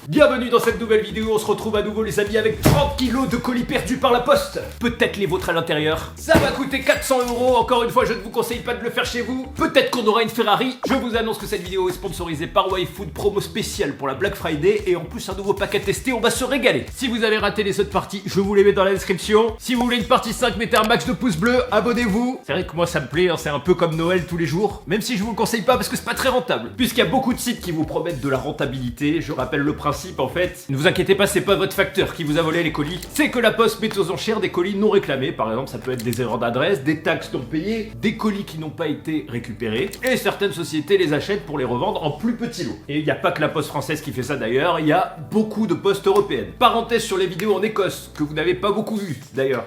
Bienvenue dans cette nouvelle vidéo, on se retrouve à nouveau les amis avec 30 kilos de colis perdus par la poste. Peut-être les vôtres à l'intérieur. Ça va coûter 400 €, encore une fois je ne vous conseille pas de le faire chez vous. Peut-être qu'on aura une Ferrari. Je vous annonce que cette vidéo est sponsorisée par YFood, promo spéciale pour la Black Friday. Et en plus un nouveau pack à tester, on va se régaler. Si vous avez raté les autres parties, je vous les mets dans la description. Si vous voulez une partie 5, mettez un max de pouces bleus, abonnez-vous. C'est vrai que moi ça me plaît, hein, c'est un peu comme Noël tous les jours. Même si je vous le conseille pas parce que c'est pas très rentable. Puisqu'il y a beaucoup de sites qui vous promettent de la rentabilité, je rappelle le principe en fait. Ne vous inquiétez pas, c'est pas votre facteur qui vous a volé les colis. C'est que la poste met aux enchères des colis non réclamés. Par exemple, ça peut être des erreurs d'adresse, des taxes non payées, des colis qui n'ont pas été récupérés. Et certaines sociétés les achètent pour les revendre en plus petits lots. Et il n'y a pas que la poste française qui fait ça d'ailleurs, il y a beaucoup de postes européennes. Parenthèse sur les vidéos en Écosse, que vous n'avez pas beaucoup vues d'ailleurs.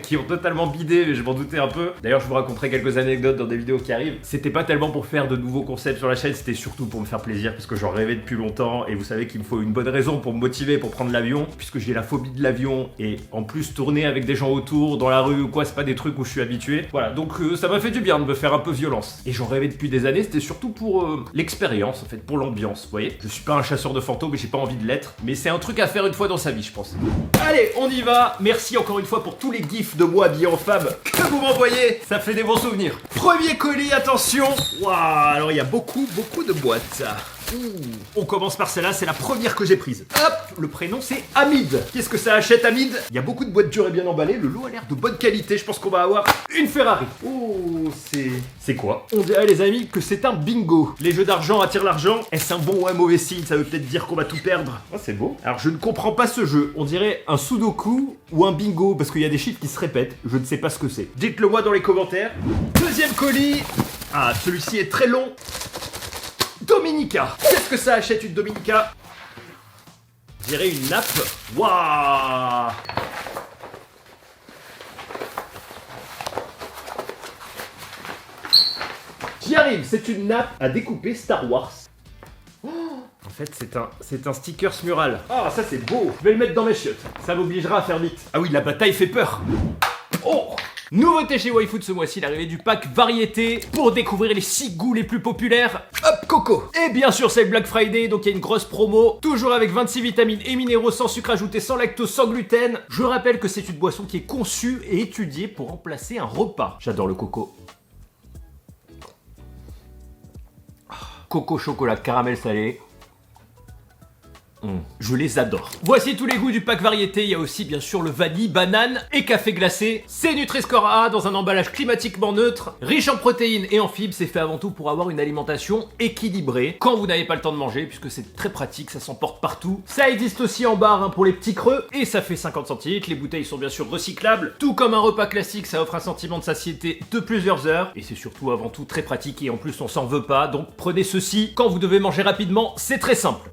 Qui ont totalement bidé, mais je m'en doutais un peu. D'ailleurs, je vous raconterai quelques anecdotes dans des vidéos qui arrivent. C'était pas tellement pour faire de nouveaux concepts sur la chaîne, c'était surtout pour me faire plaisir parce que j'en rêvais depuis longtemps et vous savez qu'il me faut une bonne raison pour me motiver pour prendre l'avion, puisque j'ai la phobie de l'avion et en plus tourner avec des gens autour, dans la rue ou quoi, c'est pas des trucs où je suis habitué. Voilà, donc ça m'a fait du bien de me faire un peu violence. Et j'en rêvais depuis des années, c'était surtout pour l'expérience en fait, pour l'ambiance, vous voyez. Je suis pas un chasseur de fantômes et j'ai pas envie de l'être, mais c'est un truc à faire une fois dans sa vie, je pense. Allez, on y va. Merci encore une fois pour tous les gifs de moi habillé en femme que vous m'envoyez, ça fait des bons souvenirs. Premier colis, attention. Waouh, alors il y a beaucoup de boîtes ça. On commence par celle-là, c'est la première que j'ai prise. Hop, le prénom c'est Hamid. Qu'est-ce que ça achète Hamid? Il y a beaucoup de boîtes dures et bien emballées, le lot a l'air de bonne qualité, je pense qu'on va avoir une Ferrari. Oh, c'est quoi? On dirait les amis que c'est un bingo. Les jeux d'argent attirent l'argent. Est-ce un bon ou un mauvais signe? Ça veut peut-être dire qu'on va tout perdre. Oh, c'est beau. Alors je ne comprends pas ce jeu, on dirait un sudoku ou un bingo, parce qu'il y a des chiffres qui se répètent, je ne sais pas ce que c'est. Dites-le moi dans les commentaires. Deuxième colis. Ah, celui-ci est très long. Dominica. Qu'est-ce que ça achète une Dominica? Je dirais une nappe. Waouh! J'y arrive, c'est une nappe à découper Star Wars. Oh, en fait, c'est un stickers mural. Ah, ça c'est beau. Je vais le mettre dans mes chiottes. Ça m'obligera à faire vite. Ah oui, la bataille fait peur. Oh! Nouveauté chez YFood ce mois-ci, l'arrivée du pack variété pour découvrir les 6 goûts les plus populaires. Hop, coco. Et bien sûr, c'est le Black Friday, donc il y a une grosse promo. Toujours avec 26 vitamines et minéraux, sans sucre ajouté, sans lactose, sans gluten. Je rappelle que c'est une boisson qui est conçue et étudiée pour remplacer un repas. J'adore le coco. Coco chocolat, caramel salé. Je les adore. Voici tous les goûts du pack variété. Il y a aussi bien sûr le vanille, banane et café glacé. C'est Nutri-Score A dans un emballage climatiquement neutre, riche en protéines et en fibres. C'est fait avant tout pour avoir une alimentation équilibrée quand vous n'avez pas le temps de manger, puisque c'est très pratique, ça s'emporte partout. Ça existe aussi en barre pour les petits creux et ça fait 50 centilitres. Les bouteilles sont bien sûr recyclables. Tout comme un repas classique, ça offre un sentiment de satiété de plusieurs heures et c'est surtout avant tout très pratique et en plus on s'en veut pas. Donc prenez ceci quand vous devez manger rapidement, c'est très simple.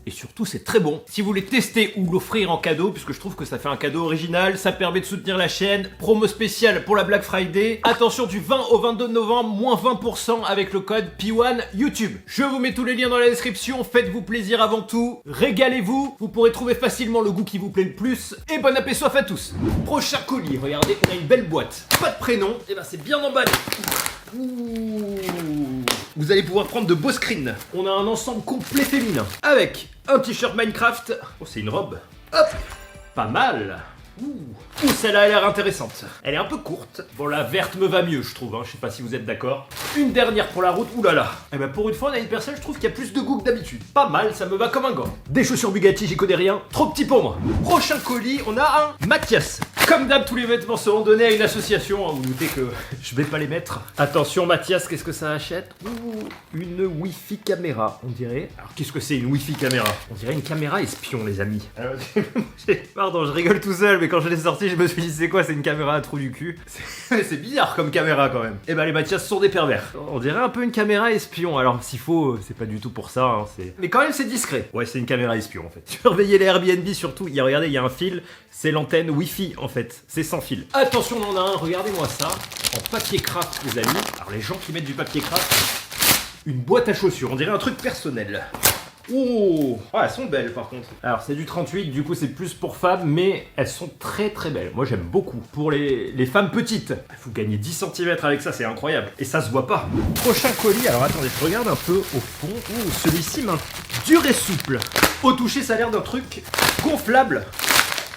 Et surtout c'est très bon. Si vous voulez tester ou l'offrir en cadeau, puisque je trouve que ça fait un cadeau original, ça permet de soutenir la chaîne. Promo spéciale pour la Black Friday. Attention, du 20 au 22 novembre, moins 20% avec le code P1 YouTube. Je vous mets tous les liens dans la description, faites-vous plaisir avant tout, régalez-vous, vous pourrez trouver facilement le goût qui vous plaît le plus, et bon appétit à tous. Prochain colis, regardez, on a une belle boîte. Pas de prénom, et ben c'est bien emballé. Ouh. Vous allez pouvoir prendre de beaux screens. On a un ensemble complet féminin. Avec un t-shirt Minecraft. Oh, c'est une robe. Hop. Pas mal. Ouh, celle-là a l'air intéressante. Elle est un peu courte. Bon, la verte me va mieux, je trouve. Je sais pas si vous êtes d'accord. Une dernière pour la route. Ouh là là. Eh ben, pour une fois, on a une personne, je trouve qu'il y a plus de goût que d'habitude. Pas mal, ça me va comme un gant. Des chaussures Bugatti, j'y connais rien. Trop petit pour moi. Prochain colis, on a un Mathias. Comme d'hab, tous les vêtements seront donnés à une association. Vous doutez que je vais pas les mettre. Attention, Mathias, qu'est-ce que ça achète? Ouh, une Wi-Fi caméra, on dirait. Alors, qu'est-ce que c'est une Wi-Fi caméra? On dirait une caméra espion, les amis. Alors, pardon, je rigole tout seul, mais quand je l'ai sorti, je me suis dit, c'est quoi? C'est une caméra à trou du cul. C'est bizarre comme caméra, quand même. Eh ben, les Mathias sont des pervers. On dirait un peu une caméra espion. Alors, s'il faut, c'est pas du tout pour ça. Mais quand même, c'est discret. Ouais, c'est une caméra espion, en fait. Surveillez les Airbnb, surtout. Regardez, il y a un fil. C'est l'antenne Wi-Fi, en fait. C'est sans fil. Attention, on en a un. Regardez-moi ça. En papier craft, les amis. Alors, les gens qui mettent du papier craft, une boîte à chaussures. On dirait un truc personnel. Oh, elles sont belles par contre. Alors c'est du 38, du coup c'est plus pour femmes, mais elles sont très très belles. Moi j'aime beaucoup. Pour les femmes petites, il faut gagner 10 cm avec ça, c'est incroyable. Et ça se voit pas. Prochain colis, alors attendez, je regarde un peu au fond. Oh, celui-ci, dur et souple. Au toucher, ça a l'air d'un truc gonflable.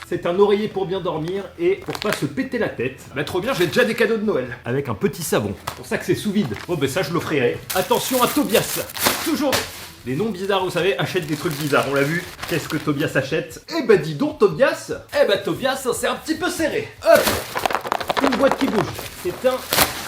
C'est un oreiller pour bien dormir et pour pas se péter la tête. Bah trop bien, j'ai déjà des cadeaux de Noël. Avec un petit savon. C'est pour ça que c'est sous vide. Oh bah ça je l'offrirai. Attention à Tobias. Toujours des noms bizarres, vous savez, achète des trucs bizarres, on l'a vu. Qu'est-ce que Tobias achète? Eh bah dis donc Tobias. Eh bah Tobias, c'est un petit peu serré. Hop, une boîte qui bouge. C'est un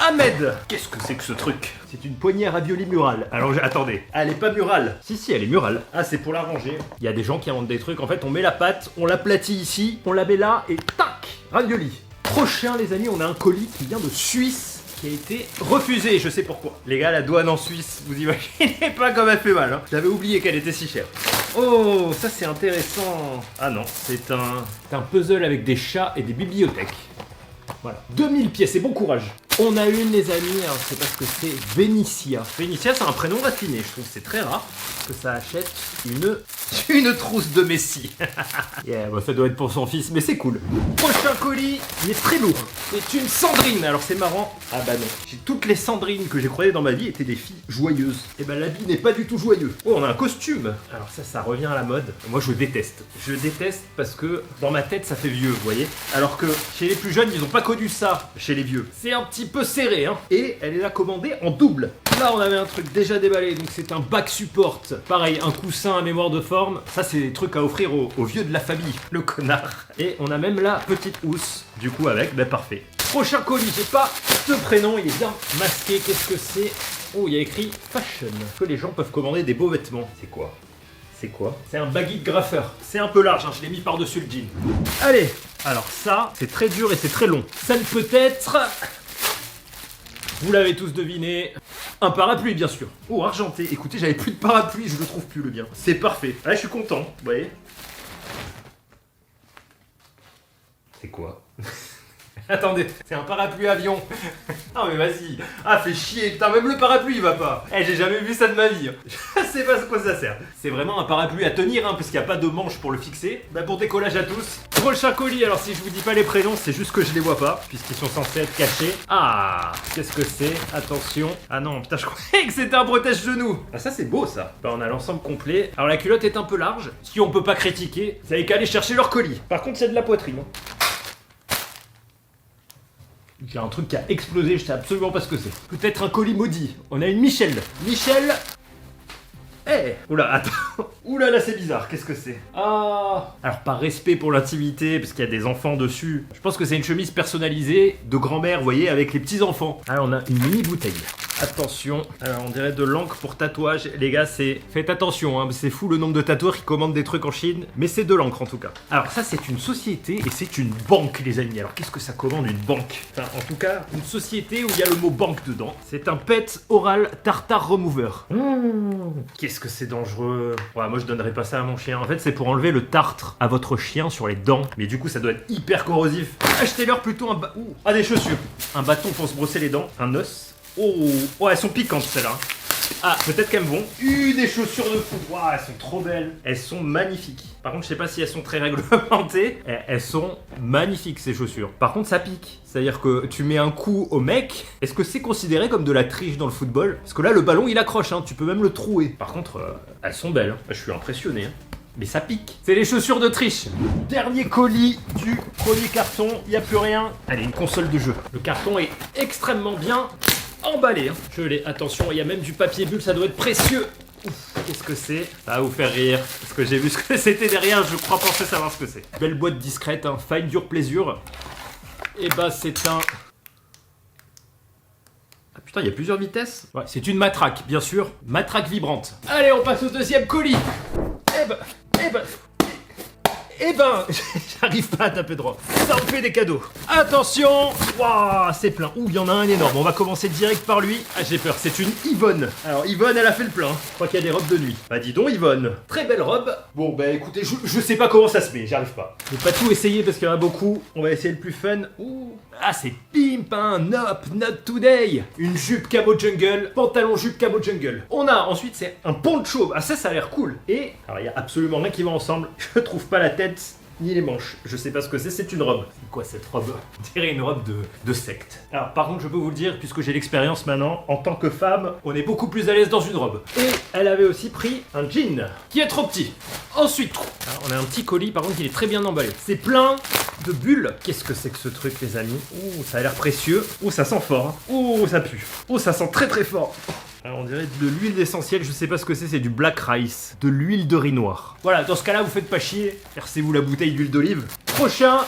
Ahmed. Qu'est-ce que c'est que ce truc? C'est une poignée à ravioli murale. Alors attendez, elle est pas murale. Si, elle est murale. Ah, c'est pour la ranger. Il y a des gens qui inventent des trucs. En fait, on met la pâte, on l'aplatit ici, on la met là et tac, ravioli. Prochain, les amis, on a un colis qui vient de Suisse. Qui a été refusé, je sais pourquoi. Les gars, la douane en Suisse, vous imaginez pas comme elle fait mal, hein. J'avais oublié qu'elle était si chère. Oh, ça c'est intéressant. Ah non, c'est un puzzle avec des chats et des bibliothèques. Voilà, 2000 pièces et bon courage. On a une, les amis, alors je sais pas ce que c'est, Vénitia. Vénitia, c'est un prénom raffiné, je trouve que c'est très rare que ça achète une trousse de Messi. Yeah, bah ça doit être pour son fils, mais c'est cool. Prochain colis, il est très lourd. C'est une Sandrine, alors c'est marrant. Ah bah non, toutes les Sandrines que j'ai croisées dans ma vie étaient des filles joyeuses. Et bah l'habit n'est pas du tout joyeux. Oh, on a un costume. Alors ça revient à la mode. Moi je déteste. Je déteste parce que dans ma tête ça fait vieux, vous voyez. Alors que chez les plus jeunes, ils ont pas connu ça, chez les vieux. C'est un petit peu serré, hein. Et elle est là commandée en double. Là, on avait un truc déjà déballé, donc c'est un back support. Pareil, un coussin à mémoire de forme. Ça, c'est des trucs à offrir aux vieux de la famille, le connard. Et on a même la petite housse, du coup, avec, ben parfait. Prochain colis, j'ai pas ce prénom, il est bien masqué. Qu'est-ce que c'est? Oh, il y a écrit fashion. Que les gens peuvent commander des beaux vêtements. C'est quoi? C'est quoi? C'est un baggy de graffeur. C'est un peu large, hein, je l'ai mis par-dessus le jean. Allez, alors ça, c'est très dur et c'est très long. Ça ne peut être... Vous l'avez tous deviné, un parapluie bien sûr. Oh, argenté, écoutez, j'avais plus de parapluie, je le trouve plus le bien. C'est parfait. Là, je suis content, vous voyez. C'est quoi? Attendez, c'est un parapluie avion. Ah mais vas-y. Ah, fais chier, putain, même le parapluie il va pas. Eh, j'ai jamais vu ça de ma vie. Je sais pas à quoi ça sert. C'est vraiment un parapluie à tenir, hein, parce qu'il n'y a pas de manche pour le fixer. Bah pour décollage à tous. Prochain colis, alors si je vous dis pas les prénoms, c'est juste que je les vois pas, puisqu'ils sont censés être cachés. Ah, qu'est-ce que c'est? Attention. Ah non, putain, je croyais que c'était un protège-genou. Ah ça c'est beau ça. Bah on a l'ensemble complet. Alors la culotte est un peu large. Si on peut pas critiquer, vous avez qu'à aller chercher leur colis. Par contre, c'est de la poitrine. J'ai un truc qui a explosé, je sais absolument pas ce que c'est. Peut-être un colis maudit. On a une Michel. Michel. Eh. Oula, attends. Oula, là c'est bizarre, qu'est-ce que c'est? Ah. Alors par respect pour l'intimité, parce qu'il y a des enfants dessus, je pense que c'est une chemise personnalisée de grand-mère, vous voyez, avec les petits-enfants. Alors on a une mini bouteille. Attention, alors on dirait de l'encre pour tatouage. Les gars, faites attention, hein, c'est fou le nombre de tatoueurs qui commandent des trucs en Chine, mais c'est de l'encre en tout cas. Alors ça, c'est une société et c'est une banque, les amis. Alors qu'est-ce que ça commande une banque? Enfin, en tout cas, une société où il y a le mot banque dedans. C'est un pet oral tartare remover. Qu'est-ce que c'est dangereux. Ouais, moi je donnerais pas ça à mon chien. En fait, c'est pour enlever le tartre à votre chien sur les dents. Mais du coup, ça doit être hyper corrosif. Achetez-leur plutôt des chaussures. Un bâton pour se brosser les dents. Un os. Oh, elles sont piquantes celles-là. Ah, peut-être qu'elles me vont. Des chaussures de fou. Waouh, elles sont trop belles. Elles sont magnifiques. Par contre, je sais pas si elles sont très réglementées. Elles sont magnifiques ces chaussures. Par contre, ça pique. C'est-à-dire que tu mets un coup au mec. Est-ce que c'est considéré comme de la triche dans le football? Parce que là, le ballon, il accroche. Hein. Tu peux même le trouer. Par contre, elles sont belles. Hein. Je suis impressionné. Hein. Mais ça pique. C'est les chaussures de triche. Dernier colis du premier carton. Il n'y a plus rien. Allez, une console de jeu. Le carton est extrêmement bien emballé, hein. Je l'ai, attention, il y a même du papier bulle, ça doit être précieux. Qu'est-ce que c'est? Ça va vous faire rire, parce que j'ai vu ce que c'était derrière, je crois penser savoir ce que c'est. Belle boîte discrète, hein. Fine Dure Plaisir. Et bah c'est un... Ah putain, il y a plusieurs vitesses. Ouais, c'est une matraque, bien sûr, matraque vibrante. Allez, on passe au deuxième colis. Eh ben... J'arrive pas à taper droit. Ça en fait des cadeaux. Attention. Waouh, c'est plein. Ouh, il y en a un énorme. On va commencer direct par lui. Ah, j'ai peur. C'est une Yvonne. Alors, Yvonne, elle a fait le plein. Je crois qu'il y a des robes de nuit. Bah, dis donc, Yvonne. Très belle robe. Bon, bah, écoutez, je sais pas comment ça se met. J'arrive pas. Je vais pas tout essayer parce qu'il y en a beaucoup. On va essayer le plus fun. Ouh. Ah, c'est pimp, hein. Nope, not today. Une jupe camo jungle. Pantalon jupe camo jungle. On a ensuite, c'est un poncho. Ah, ça a l'air cool. Et, alors, il y a absolument rien qui va ensemble. Je trouve pas la tête. Ni les manches. Je sais pas ce que c'est une robe. C'est quoi cette robe? On dirait une robe de secte. Alors par contre je peux vous le dire, puisque j'ai l'expérience maintenant, en tant que femme, on est beaucoup plus à l'aise dans une robe. Et elle avait aussi pris un jean, qui est trop petit. Ensuite, alors, on a un petit colis, par contre il est très bien emballé. C'est plein de bulles. Qu'est-ce que c'est que ce truc les amis? Ouh, ça a l'air précieux. Ouh, ça sent fort. Hein. Ouh, ça pue. Ouh, ça sent très très fort. Alors on dirait de l'huile essentielle, je sais pas ce que c'est du black rice, de l'huile de riz noir. Voilà, dans ce cas-là, vous faites pas chier, versez-vous la bouteille d'huile d'olive. Prochain.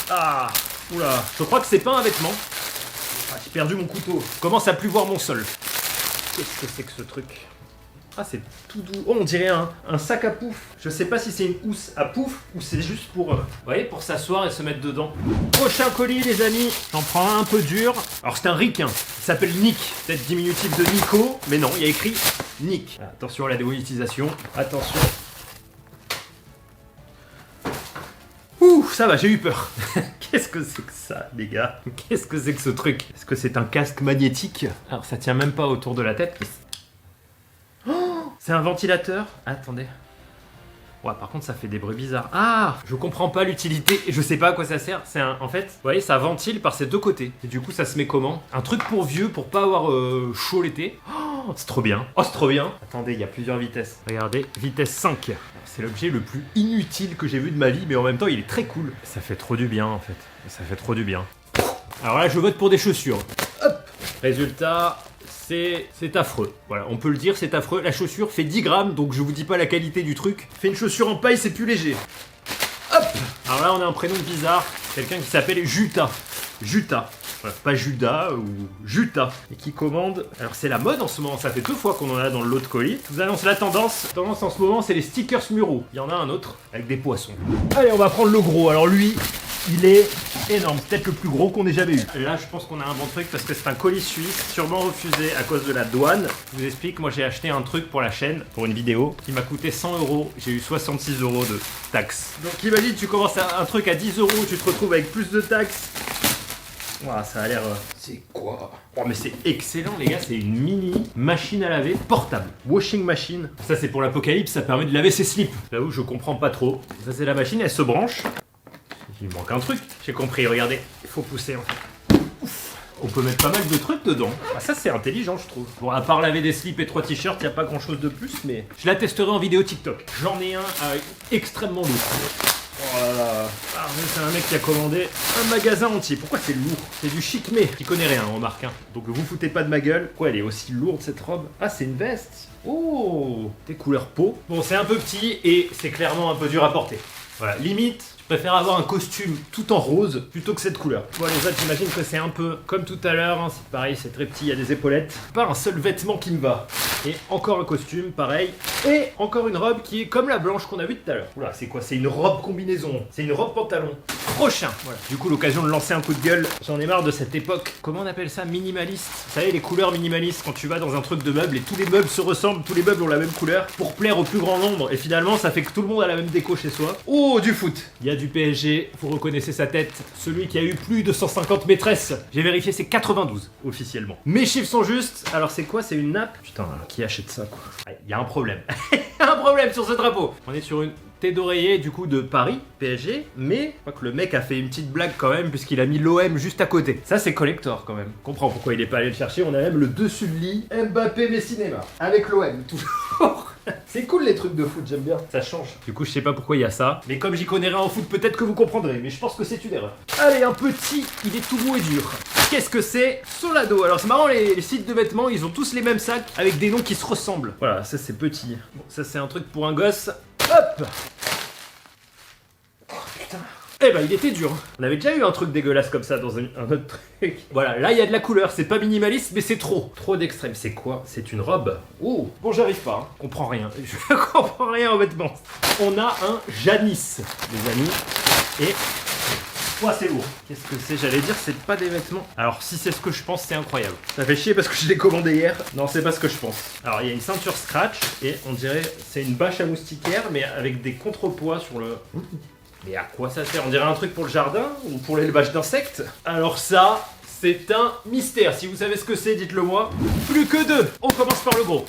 Ah, oula, je crois que c'est pas un vêtement. Ah, j'ai perdu mon couteau. Commence à plus voir mon sol. Qu'est-ce que c'est que ce truc? Ah, c'est tout doux. Oh, on dirait un sac à pouf. Je sais pas si c'est une housse à pouf ou c'est juste pour, vous voyez, pour s'asseoir et se mettre dedans. Prochain colis, les amis. J'en prends un peu dur. Alors, c'est un ricain. Il s'appelle Nick. Peut-être diminutif de Nico. Mais non, il y a écrit Nick. Attention à la démonétisation. Attention. Ouh, ça va, j'ai eu peur. Qu'est-ce que c'est que ça, les gars? Qu'est-ce que c'est que ce truc? Est-ce que c'est un casque magnétique? Alors, ça tient même pas autour de la tête. C'est un ventilateur. Attendez. Ouais, par contre, ça fait des bruits bizarres. Ah, je comprends pas l'utilité et je sais pas à quoi ça sert. C'est en fait, vous voyez, ça ventile par ces deux côtés. Et du coup, ça se met comment? Un truc pour vieux, pour pas avoir chaud l'été. Oh, c'est trop bien. Oh, c'est trop bien. Attendez, il y a plusieurs vitesses. Regardez, vitesse 5. C'est l'objet le plus inutile que j'ai vu de ma vie, mais en même temps, il est très cool. Ça fait trop du bien, en fait. Ça fait trop du bien. Alors là, je vote pour des chaussures. Hop. Résultat... C'est affreux. Voilà, on peut le dire, c'est affreux. La chaussure fait 10 grammes, donc je vous dis pas la qualité du truc. Fait une chaussure en paille, c'est plus léger. Hop. Alors là, on a un prénom bizarre. Quelqu'un qui s'appelle Juta. Juta. Voilà, pas Judas ou Juta. Et qui commande... Alors c'est la mode en ce moment, ça fait 2 fois qu'on en a dans le lot de colis. Je vous annonce la tendance. La tendance en ce moment, c'est les stickers muraux. Il y en a un autre avec des poissons. Allez, on va prendre le gros. Alors lui... Il est énorme, c'est peut-être le plus gros qu'on ait jamais eu. Là, je pense qu'on a un bon truc parce que c'est un colis suisse, sûrement refusé à cause de la douane. Je vous explique, moi j'ai acheté un truc pour la chaîne, pour une vidéo, qui m'a coûté 100 €. J'ai eu 66 € de taxes. Donc imagine, tu commences un truc à 10 €, tu te retrouves avec plus de taxes. Ouah, ça a l'air... C'est quoi? Oh, mais c'est excellent, les gars, c'est une mini machine à laver portable. Washing machine. Ça, c'est pour l'apocalypse, ça permet de laver ses slips. Là où je comprends pas trop. Ça, c'est la machine, elle se branche. Il manque un truc, j'ai compris, regardez, il faut pousser en fait. Ouf. On peut mettre pas mal de trucs dedans. Ah, ça c'est intelligent je trouve. Bon, à part laver des slips et 3 t-shirts, y a pas grand chose de plus, mais je la testerai en vidéo TikTok. J'en ai un extrêmement lourd. Oh là là. Ah, c'est un mec qui a commandé un magasin entier. Pourquoi c'est lourd? C'est du chic mais qui connaît rien, on remarque. Hein. Donc vous foutez pas de ma gueule. Pourquoi elle est aussi lourde cette robe? Ah, c'est une veste. Oh, des couleurs peau. Bon, c'est un peu petit et c'est clairement un peu dur à porter. Voilà, limite, je préfère avoir un costume tout en rose plutôt que cette couleur. Bon, les autres, j'imagine que c'est un peu comme tout à l'heure, hein, c'est pareil, c'est très petit, il y a des épaulettes. Pas un seul vêtement qui me va. Et encore un costume, pareil. Et encore une robe qui est comme la blanche qu'on a vue tout à l'heure. Oula, c'est quoi? C'est une robe combinaison. C'est une robe pantalon. Prochain. Voilà. Du coup, l'occasion de lancer un coup de gueule. J'en ai marre de cette époque. Comment on appelle ça? Minimaliste. Vous savez, les couleurs minimalistes, quand tu vas dans un truc de meubles et tous les meubles se ressemblent, tous les meubles ont la même couleur pour plaire au plus grand nombre. Et finalement, ça fait que tout le monde a la même déco chez soi. Oh, du foot. Il y a du PSG. Vous reconnaissez sa tête. Celui qui a eu plus de 150 maîtresses. J'ai vérifié, c'est 92 officiellement. Mes chiffres sont justes. Alors, c'est quoi? C'est une nappe? Putain, qui achète ça, quoi? Il y a un problème. Il y a un problème sur ce drapeau. On est sur une tête d'oreiller du coup de Paris, PSG, mais je crois que le mec a fait une petite blague quand même puisqu'il a mis l'OM juste à côté. Ça c'est collector quand même. Je comprends pourquoi il est pas allé le chercher, on a même le dessus de lit Mbappé Messi Neymar. Avec l'OM, toujours. C'est cool les trucs de foot, j'aime bien. Ça change. Du coup je sais pas pourquoi il y a ça, mais comme j'y connais rien en foot, peut-être que vous comprendrez, mais je pense que c'est une erreur. Allez, un petit, il est tout mou et dur. Qu'est-ce que c'est? Solado. Alors c'est marrant, les sites de vêtements, ils ont tous les mêmes sacs avec des noms qui se ressemblent. Voilà, ça c'est petit. Bon, ça c'est un truc pour un gosse. Hop! Oh putain! Eh ben il était dur. On avait déjà eu un truc dégueulasse comme ça dans un autre truc. Voilà, là il y a de la couleur, c'est pas minimaliste mais c'est trop. Trop d'extrême. C'est quoi? C'est une robe. Oh! Bon j'arrive pas, hein. Comprends rien. Je comprends rien en vêtements. On a un Janis, les amis. Et... ouah, c'est lourd. Qu'est-ce que c'est? J'allais dire c'est pas des vêtements. Alors si c'est ce que je pense, c'est incroyable. Ça fait chier parce que je l'ai commandé hier. Non, c'est pas ce que je pense. Alors il y a une ceinture scratch et on dirait c'est une bâche à moustiquaire mais avec des contrepoids sur le... Mais à quoi ça sert? On dirait un truc pour le jardin ou pour l'élevage d'insectes? Alors ça, c'est un mystère. Si vous savez ce que c'est, dites-le moi. Plus que deux. On commence par le gros.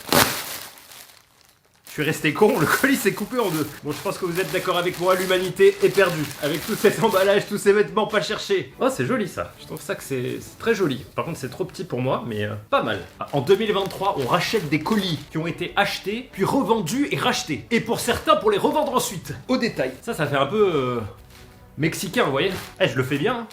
Je suis resté con, le colis s'est coupé en deux. Bon, je pense que vous êtes d'accord avec moi, l'humanité est perdue. Avec tout cet emballage, tous ces vêtements pas cherchés. Oh, c'est joli ça. Je trouve ça que c'est très joli. Par contre, c'est trop petit pour moi, mais pas mal. En 2023, on rachète des colis qui ont été achetés, puis revendus et rachetés. Et pour certains, pour les revendre ensuite. Au détail. Ça fait un peu... mexicain, vous voyez. Eh, je le fais bien.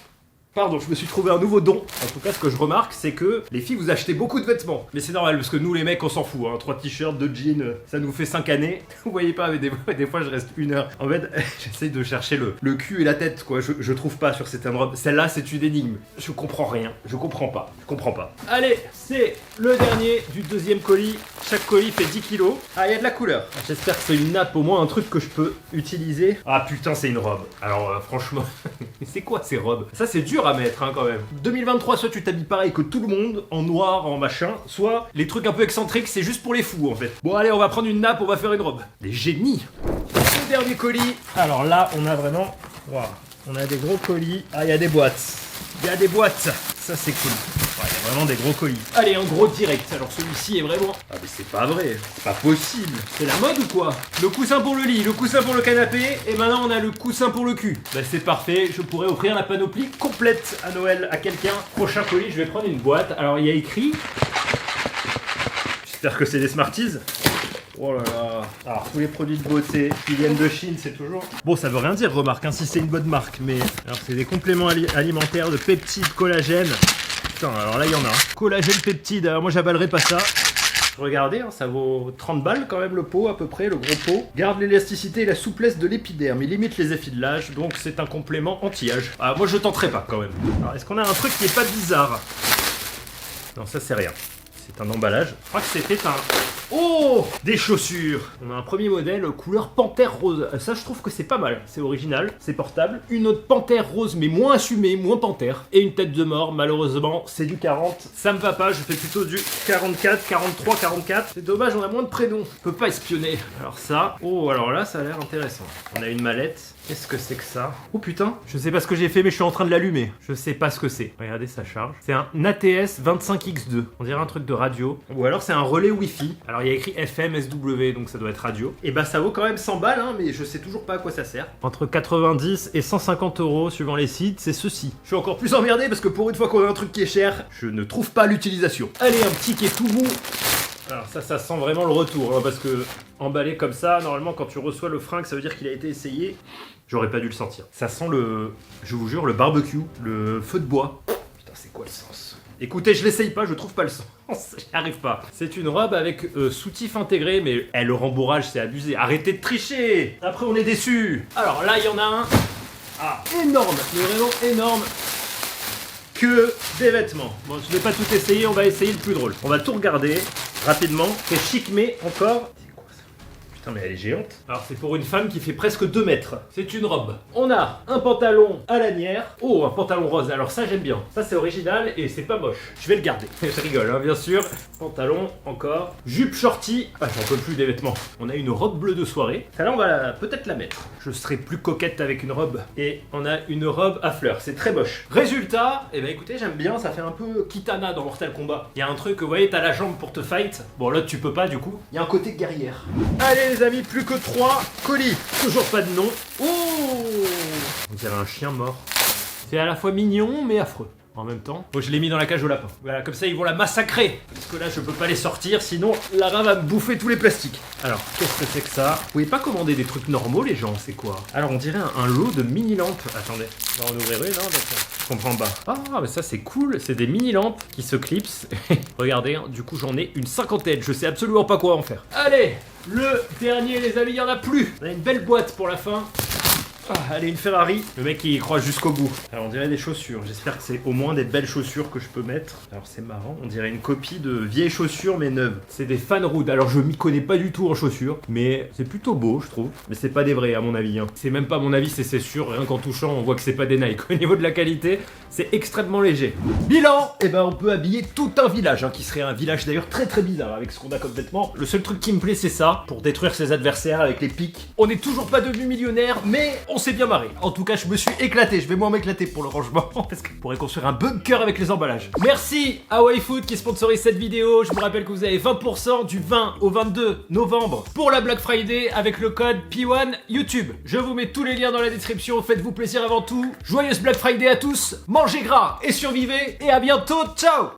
Pardon, je me suis trouvé un nouveau don. En tout cas, ce que je remarque, c'est que les filles, vous achetez beaucoup de vêtements. Mais c'est normal, parce que nous, les mecs, on s'en fout. Hein. 3 t-shirts, 2 jeans, ça nous fait 5 années. Vous voyez pas, mais des fois, je reste 1 heure. En fait, j'essaye de chercher le cul et la tête, quoi. Je trouve pas sur certaines robes. Celle-là, c'est une énigme. Je comprends rien. Je comprends pas. Allez, c'est le dernier du deuxième colis. Chaque colis fait 10 kilos. Ah, il y a de la couleur. J'espère que c'est une nappe, au moins un truc que je peux utiliser. Ah putain, c'est une robe. Alors, franchement, c'est quoi ces robes? Ça, c'est dur à mettre hein, quand même. 2023, soit tu t'habilles pareil que tout le monde, en noir, en machin, soit les trucs un peu excentriques, c'est juste pour les fous en fait. Bon allez, on va prendre une nappe, on va faire une robe. Des génies. Le dernier colis. Alors là, on a vraiment... Wow. On a des gros colis. Ah, il y a des boîtes. Il y a des boîtes. Ça, c'est cool. Ouais, il y a vraiment des gros colis. Allez, en gros direct. Alors celui-ci est vraiment... Ah mais c'est pas vrai. C'est pas possible. C'est la mode ou quoi? Le coussin pour le lit, le coussin pour le canapé, et maintenant on a le coussin pour le cul. Bah c'est parfait. Je pourrais offrir la panoplie complète à Noël à quelqu'un. Prochain colis, je vais prendre une boîte. Alors il y a écrit... J'espère que c'est des Smarties. Oh là là. Alors tous les produits de beauté qui viennent de Chine, c'est toujours... Bon, ça veut rien dire, remarque, hein, si c'est une bonne marque, mais... Alors c'est des compléments alimentaires de peptides, collagène. Putain, alors là il y en a. Collagène, peptide, alors moi j'avalerai pas ça. Regardez, hein, ça vaut 30 balles quand même le pot à peu près, le gros pot. Garde l'élasticité et la souplesse de l'épiderme, il limite les effets de l'âge, donc c'est un complément anti-âge. Ah, moi je tenterai pas quand même. Alors est-ce qu'on a un truc qui est pas bizarre? Non, ça c'est rien. C'est un emballage. Je crois que c'était un... Oh! Des chaussures! On a un premier modèle couleur panthère rose. Ça, je trouve que c'est pas mal. C'est original, c'est portable. Une autre panthère rose, mais moins assumée, moins panthère. Et une tête de mort, malheureusement, c'est du 40. Ça me va pas, je fais plutôt du 44, 43, 44. C'est dommage, on a moins de prénoms. Je peux pas espionner. Alors ça... Oh, alors là, ça a l'air intéressant. On a une mallette. Qu'est-ce que c'est que ça? Oh putain, je sais pas ce que j'ai fait mais je suis en train de l'allumer. Je sais pas ce que c'est. Regardez, ça charge. C'est un ATS 25X2. On dirait un truc de radio. Ou alors c'est un relais Wi-Fi. Alors il y a écrit FM, SW, donc ça doit être radio. Et bah ça vaut quand même 100 balles, hein, mais je sais toujours pas à quoi ça sert. Entre 90 et 150 euros suivant les sites, c'est ceci. Je suis encore plus emmerdé parce que pour une fois qu'on a un truc qui est cher, je ne trouve pas l'utilisation. Allez, un petit qui est tout mou. Alors ça sent vraiment le retour, hein, parce que emballé comme ça, normalement quand tu reçois le fringue, ça veut dire qu'il a été essayé. J'aurais pas dû le sentir. Ça sent le, je vous jure, le barbecue, le feu de bois. Putain, c'est quoi le sens? Écoutez, je l'essaye pas, je trouve pas le sens. J'y arrive pas. C'est une robe avec soutif intégré, mais le rembourrage, c'est abusé. Arrêtez de tricher. Après, on est déçus. Alors là, il y en a un. Ah, énorme, mais vraiment énorme. Que des vêtements. Bon, je vais pas tout essayer, on va essayer le plus drôle. On va tout regarder rapidement. C'est chic, mais encore... C'est quoi ça? Putain, mais elle est géante. Alors, c'est pour une femme qui fait presque 2 mètres. C'est une robe. On a un pantalon à lanière. Oh, un pantalon rose. Alors ça, j'aime bien. Ça, c'est original et c'est pas moche. Je vais le garder. Je rigole, hein, bien sûr. Pantalon, encore. Jupe shorty. Ah, j'en peux plus des vêtements. On a une robe bleue de soirée. Celle-là, on va peut-être la mettre. Je serai plus coquette avec une robe. Et on a une robe à fleurs. C'est très moche. Résultat, eh ben écoutez, j'aime bien. Ça fait un peu Kitana dans Mortal Kombat. Il y a un truc, vous voyez, t'as la jambe pour te fight. Bon, là, tu peux pas, du coup. Il y a un côté guerrière. Allez, les amis, plus que 3 colis. Toujours pas de nom. Oh! On dirait un chien mort. C'est à la fois mignon, mais affreux. En même temps, bon, je l'ai mis dans la cage au lapin. Voilà, comme ça ils vont la massacrer. Parce que là je peux pas les sortir, sinon Lara va me bouffer tous les plastiques. Alors, qu'est-ce que c'est que ça? Vous pouvez pas commander des trucs normaux les gens, c'est quoi? Alors on dirait un lot de mini-lampes. Attendez, on va en ouvrir une, non? Je comprends pas. Ah mais ça c'est cool, c'est des mini-lampes qui se clipsent. Regardez, hein, du coup j'en ai une cinquantaine, je sais absolument pas quoi en faire. Allez, le dernier les amis, il y en a plus. On a une belle boîte pour la fin. Allez, une Ferrari. Le mec il y croit jusqu'au bout. Alors on dirait des chaussures. J'espère que c'est au moins des belles chaussures que je peux mettre. Alors c'est marrant, on dirait une copie de vieilles chaussures mais neuves. C'est des Fan Rood. Alors je m'y connais pas du tout en chaussures, mais c'est plutôt beau je trouve. Mais c'est pas des vrais à mon avis. C'est même pas mon avis, c'est sûr. Rien qu'en touchant, on voit que c'est pas des Nike. Au niveau de la qualité, c'est extrêmement léger. Bilan, eh ben on peut habiller tout un village, qui serait un village d'ailleurs très très bizarre avec ce qu'on a comme vêtements. Le seul truc qui me plaît c'est ça, pour détruire ses adversaires avec les pics. On n'est toujours pas devenu millionnaire, mais on s'est bien marré. En tout cas, je me suis éclaté. Je vais moins m'éclater pour le rangement parce qu'on pourrait construire un bunker avec les emballages. Merci à YFood qui sponsorise cette vidéo. Je vous rappelle que vous avez 20% du 20 au 22 novembre pour la Black Friday avec le code P1 YouTube. Je vous mets tous les liens dans la description. Faites-vous plaisir avant tout. Joyeuse Black Friday à tous. Mangez gras et survivez. Et à bientôt. Ciao.